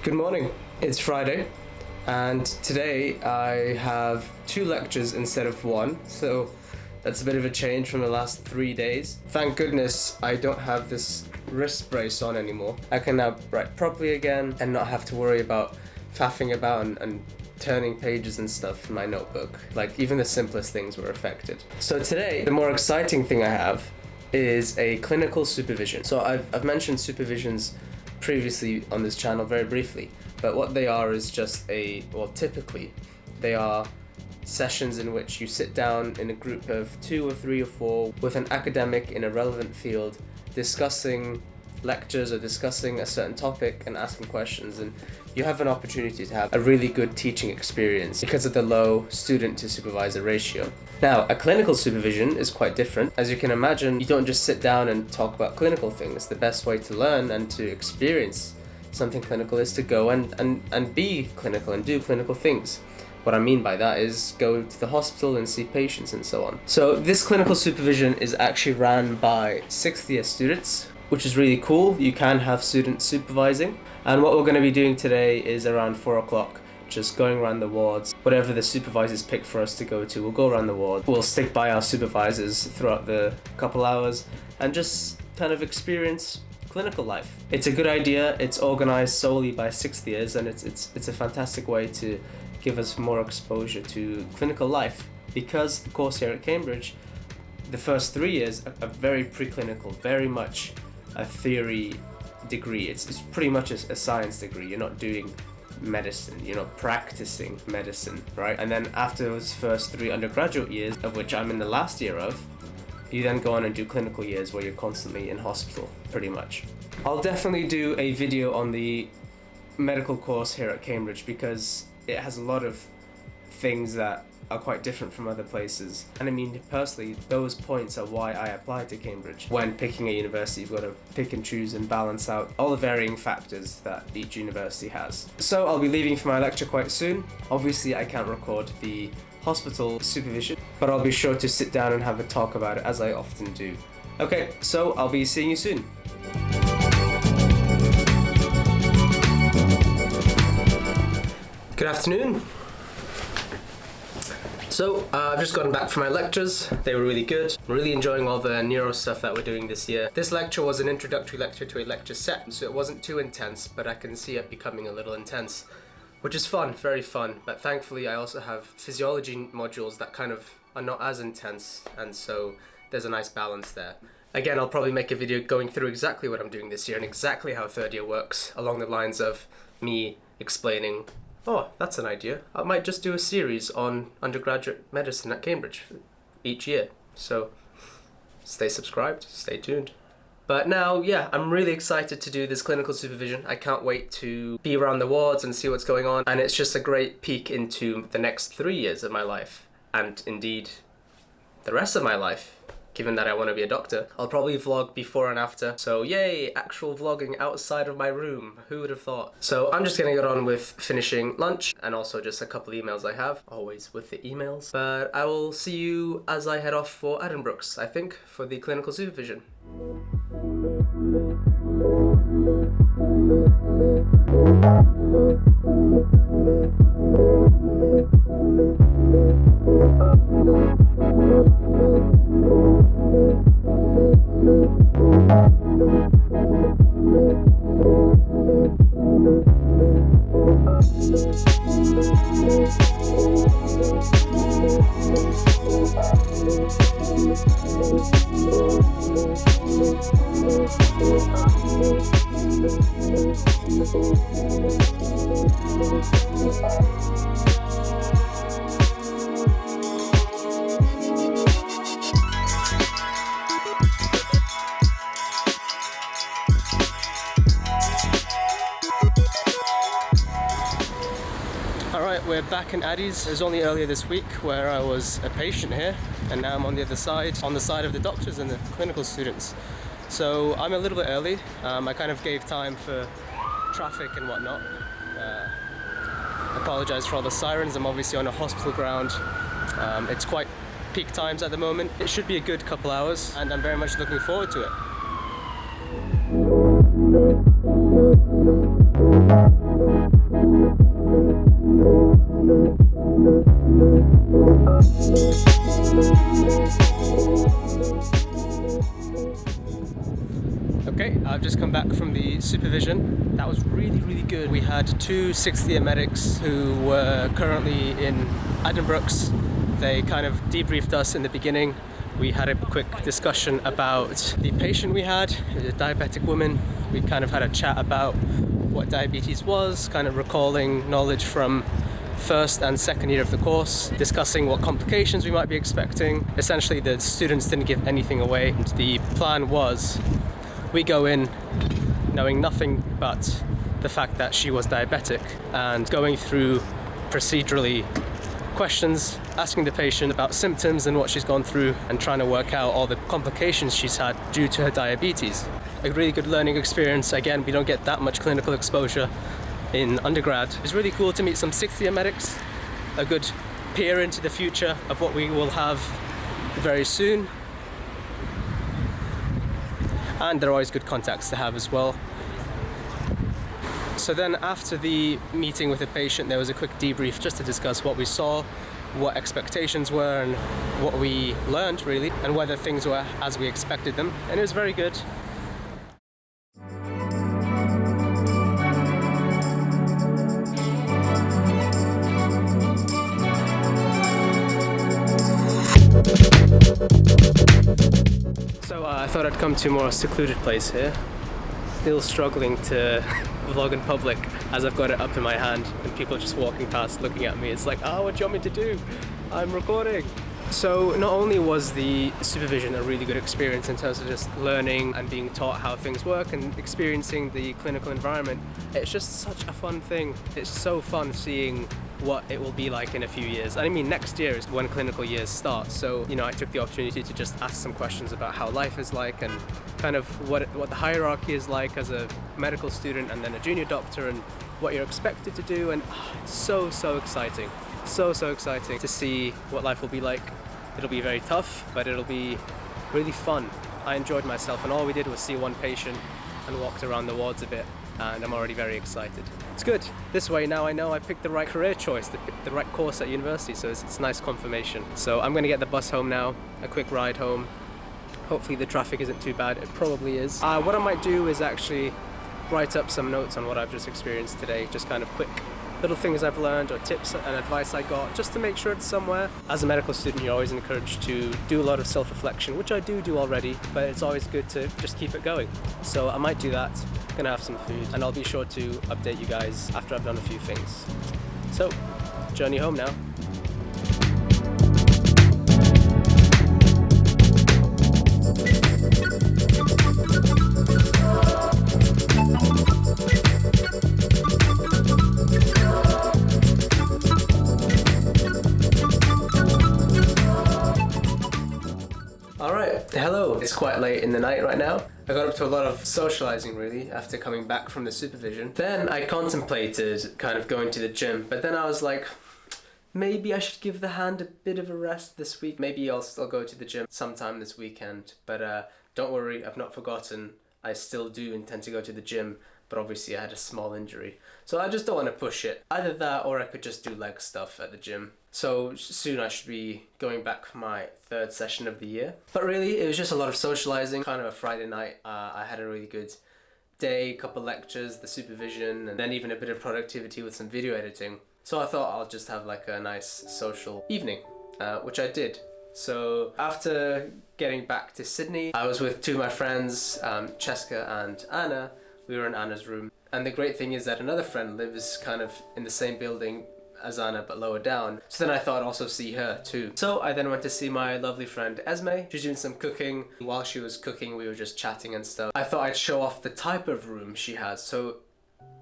Good morning, it's Friday, and today I have 2 lectures instead of 1, so that's a bit of a change from the last 3 days. Thank goodness I don't have this wrist brace on anymore. I can now write properly again and not have to worry about faffing about and turning pages and stuff in my notebook. Like, even the simplest things were affected. So today, the more exciting thing I have is a clinical supervision. So I've mentioned supervisions previously on this channel very briefly, but what they are is just typically they are sessions in which you sit down in a group of 2 or 3 or 4 with an academic in a relevant field discussing lectures or discussing a certain topic and asking questions, and you have an opportunity to have a really good teaching experience because of the low student to supervisor ratio. Now, a clinical supervision is quite different. As you can imagine, you don't just sit down and talk about clinical things. The best way to learn and to experience something clinical is to go and be clinical and do clinical things. What I mean by that is go to the hospital and see patients and so on. So this clinical supervision is actually ran by 6th year students, which is really cool. You can have students supervising. And what we're going to be doing today is around 4 o'clock, just going around the wards. Whatever the supervisors pick for us to go to, we'll go around the ward. We'll stick by our supervisors throughout the couple hours and just kind of experience clinical life. It's a good idea. It's organized solely by 6th years, and it's a fantastic way to give us more exposure to clinical life, because the course here at Cambridge, the first 3 years are very preclinical, very much a theory degree. It's pretty much a science degree. You're not doing medicine, you're not practicing medicine, right? And then after those first 3 undergraduate years, of which I'm in the last year of, you then go on and do clinical years where you're constantly in hospital, pretty much. I'll definitely do a video on the medical course here at Cambridge because it has a lot of things that are quite different from other places. And I mean, personally, those points are why I applied to Cambridge. When picking a university, you've got to pick and choose and balance out all the varying factors that each university has. So I'll be leaving for my lecture quite soon. Obviously, I can't record the hospital supervision, but I'll be sure to sit down and have a talk about it, as I often do. Okay, so I'll be seeing you soon. Good afternoon. So, I've just gotten back from my lectures. They were really good. I'm really enjoying all the neuro stuff that we're doing this year. This lecture was an introductory lecture to a lecture set, so it wasn't too intense, but I can see it becoming a little intense, which is fun, very fun. But thankfully, I also have physiology modules that kind of are not as intense, and so there's a nice balance there. Again, I'll probably make a video going through exactly what I'm doing this year and exactly how 3rd year works, along the lines of me explaining, oh, that's an idea. I might just do a series on undergraduate medicine at Cambridge each year. So stay subscribed, stay tuned. But now, yeah, I'm really excited to do this clinical supervision. I can't wait to be around the wards and see what's going on. And it's just a great peek into the next 3 years of my life, and indeed the rest of my life. Given that I want to be a doctor, I'll probably vlog before and after. So yay, actual vlogging outside of my room. Who would have thought? So I'm just gonna get on with finishing lunch and also just a couple emails I have, always with the emails. But I will see you as I head off for Addenbrookes, I think, for the clinical supervision. Alright, we're back in Addy's. It was only earlier this week where I was a patient here, and now I'm on the other side, on the side of the doctors and the clinical students. So I'm a little bit early. I kind of gave time for traffic and whatnot. Apologise for all the sirens. I'm obviously on a hospital ground. It's quite peak times at the moment. It should be a good couple hours, and I'm very much looking forward to it. come back from the supervision. That was really good. We had two 6th year medics who were currently in Addenbrookes. They kind of debriefed us in the beginning. We had a quick discussion about the patient we had, a diabetic woman. We kind of had a chat about what diabetes was, kind of recalling knowledge from first and second year of the course, discussing what complications we might be expecting. Essentially, the students didn't give anything away. The plan was we go in knowing nothing but the fact that she was diabetic and going through procedurally questions, asking the patient about symptoms and what she's gone through, and trying to work out all the complications she's had due to her diabetes. A really good learning experience. Again, we don't get that much clinical exposure in undergrad. It's really cool to meet some 6th year medics, a good peer into the future of what we will have very soon. And they're always good contacts to have as well. So then after the meeting with the patient, there was a quick debrief just to discuss what we saw, what expectations were, and what we learned really, and whether things were as we expected them. And it was very good. So I thought I'd come to a more secluded place here. Still struggling to vlog in public as I've got it up in my hand and people just walking past looking at me. It's like, oh, what do you want me to do? I'm recording. So not only was the supervision a really good experience in terms of just learning and being taught how things work and experiencing the clinical environment, it's just such a fun thing. It's so fun seeing what it will be like in a few years. I mean, next year is when clinical years start. So, I took the opportunity to just ask some questions about how life is like and kind of what the hierarchy is like as a medical student and then a junior doctor and what you're expected to do. And it's so exciting. So exciting to see what life will be like. It'll be very tough, but it'll be really fun. I enjoyed myself, and all we did was see one patient and walked around the wards a bit, and I'm already very excited. It's good. This way now I know I picked the right career choice, the right course at university, so it's nice confirmation. So I'm gonna get the bus home now, a quick ride home. Hopefully the traffic isn't too bad. It probably is. What I might do is actually write up some notes on what I've just experienced today, just kind of quick little things I've learned or tips and advice I got, just to make sure it's somewhere. As a medical student, you're always encouraged to do a lot of self-reflection, which I do already, but it's always good to just keep it going. So I might do that. I'm gonna have some food, and I'll be sure to update you guys after I've done a few things. So, journey home now. Hello, it's quite late in the night right now. I got up to a lot of socializing really after coming back from the supervision. Then I contemplated kind of going to the gym, but then I was like, maybe I should give the hand a bit of a rest this week. Maybe I'll still go to the gym sometime this weekend, but don't worry, I've not forgotten. I still do intend to go to the gym, but obviously I had a small injury. So I just don't want to push it. Either that or I could just do leg stuff at the gym. So soon I should be going back for my 3rd session of the year. But really, it was just a lot of socializing, kind of a Friday night. I had a really good day, couple lectures, the supervision, and then even a bit of productivity with some video editing. So I thought I'll just have like a nice social evening, which I did. So after getting back to Sydney, I was with two of my friends, Cheska and Anna. We were in Anna's room. And the great thing is that another friend lives kind of in the same building as Anna but lower down. So then I thought I'd also see her too. So I then went to see my lovely friend Esme. She's doing some cooking. While she was cooking, we were just chatting and stuff. I thought I'd show off the type of room she has. So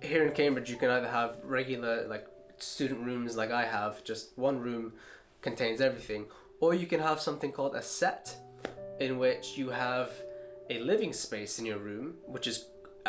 here in Cambridge, you can either have regular like student rooms like I have, just one room contains everything, or you can have something called a set, in which you have a living space in your room, which is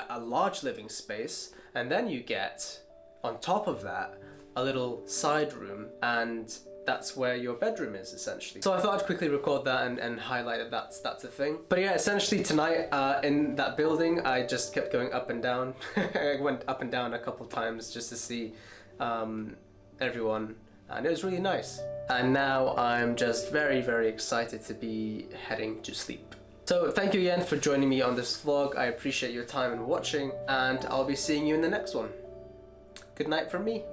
a large living space, and then you get on top of that a little side room, and that's where your bedroom is essentially. So I thought I'd quickly record that and highlight that that's a thing. But yeah, essentially tonight in that building I just kept going up and down. I went up and down a couple times just to see everyone, and it was really nice. And now I'm just very excited to be heading to sleep. So thank you again for joining me on this vlog. I appreciate your time and watching, and I'll be seeing you in the next one. Good night from me.